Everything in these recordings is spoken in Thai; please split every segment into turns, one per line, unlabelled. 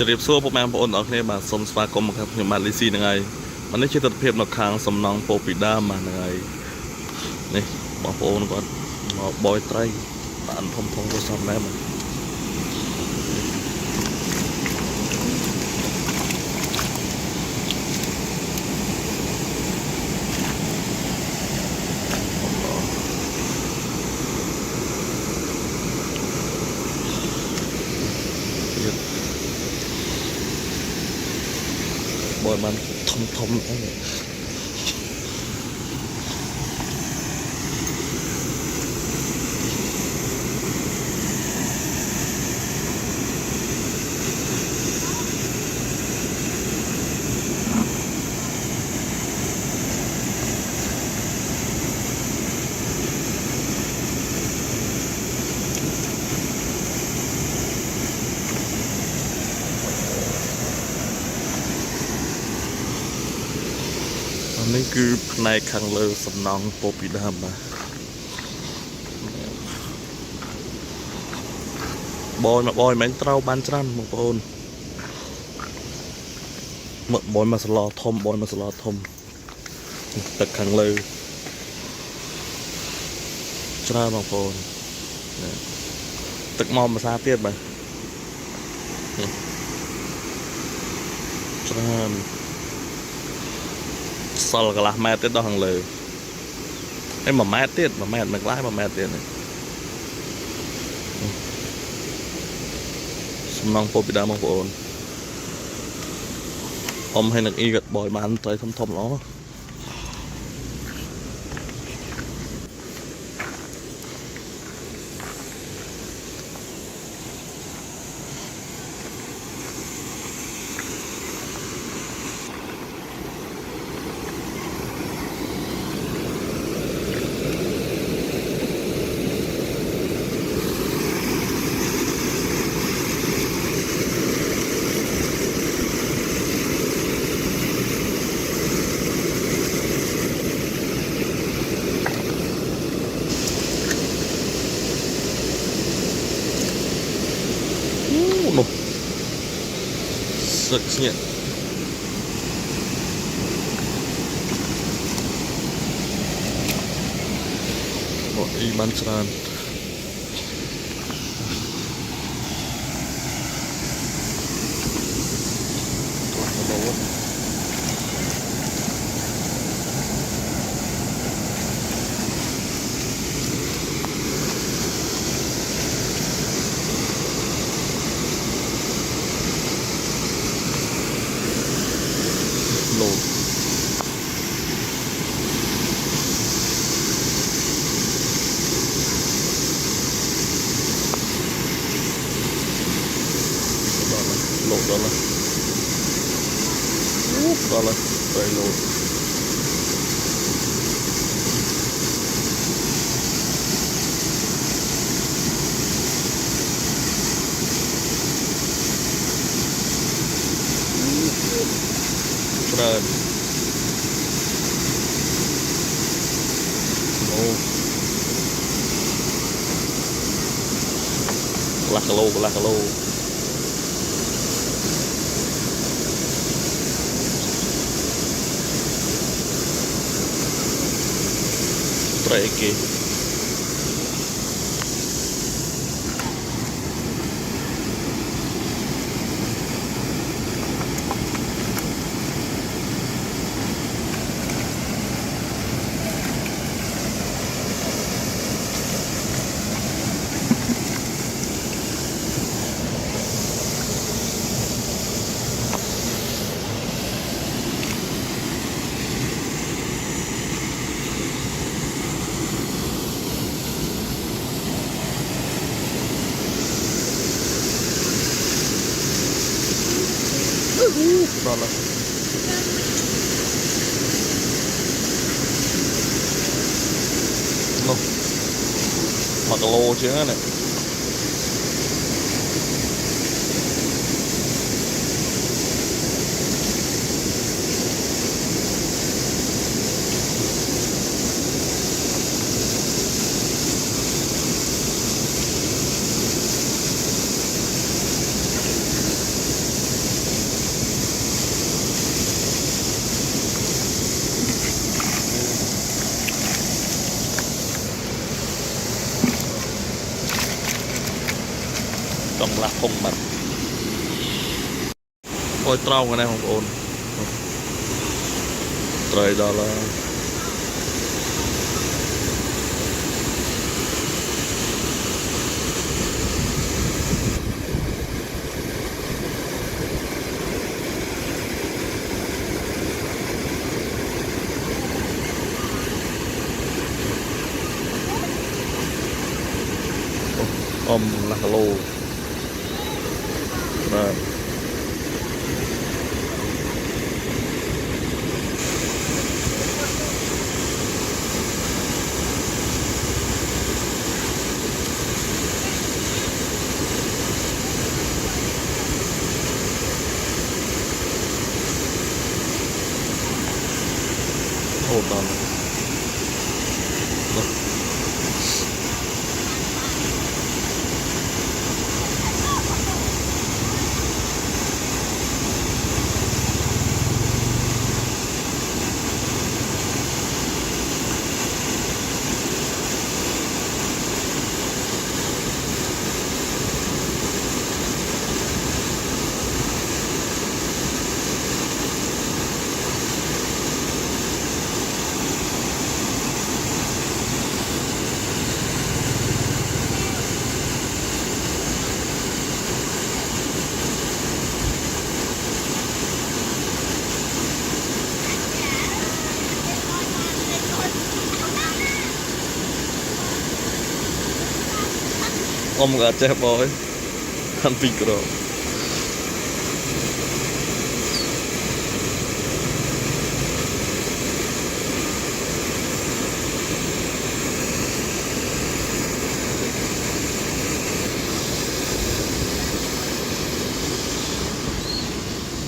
จะเรียบซัวพวกแม่พวกอนออกเนี่ยมาสมสมาคมครับอย่างมาเลเซียยังไงมันได้ใช้ตัดเพียบนกคางสำนองโปปิด้ามายังไงนี่บอกพวกอนก่อนบอยไตรบ้านทงก็ซ้ำแม่มันบอยมันทมเอ้อันนี้คือในคังเลอสำนองโปปิด้ามาบอยแมงเต้าบ้านจันมงคลบอยมาสลอทมบอยมาสลอทมตึกคังเลอจันมงคลตึกมอมมาซาเตียดไปจันสลกละแม่เตี้ยดองเลยไอ้มาแม่เตี้ยมาแม่มันกล้ามาแม่เตี้ยเนี่ยสำนองโปปิดามองโอนอมให้นักอีกัดบ่อยมันใจทมๆเนาะนกสึกเนี่ยบอกอีมันชานโลดโหลดแล้วนะđó là đây luôn rồi lạc lô Treki đó là mặc lô chứ này ลักคงบัดโอ้ยเต้ากันนะของโอนไตรดอลลาร์อมลักโลนะ Hold on. Look. Om gak Aceh boy. Kan pikro.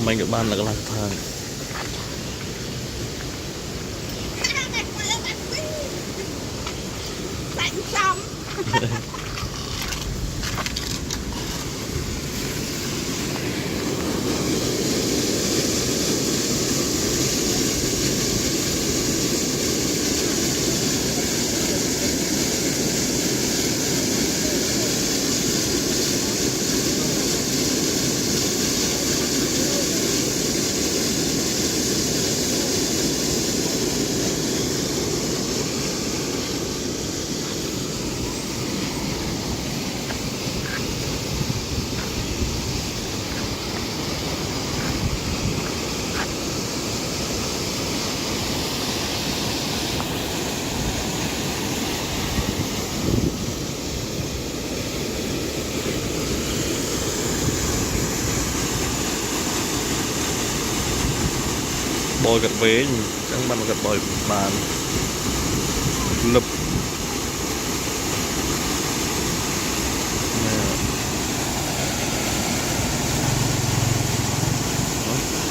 Main ke ban là cái lang thang.
Đánh xong.
Boy gật vế chẳng bằng gật boy bàn nập nè.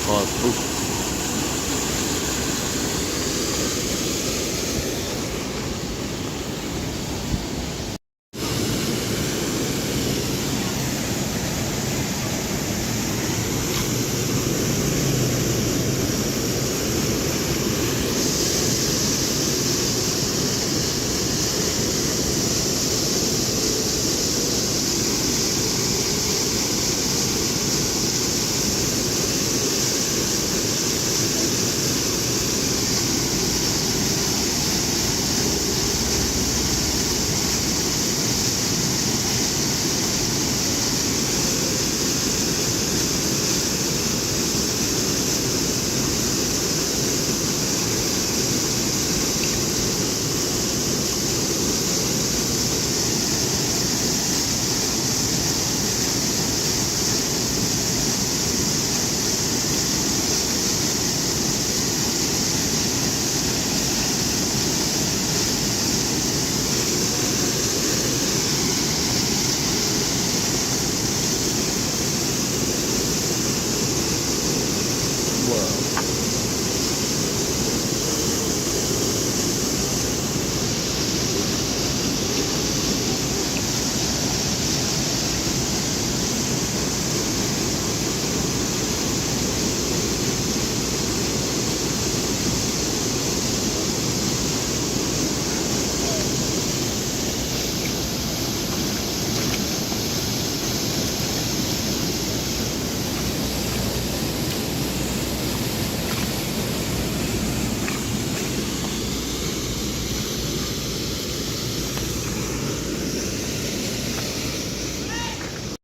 Đó,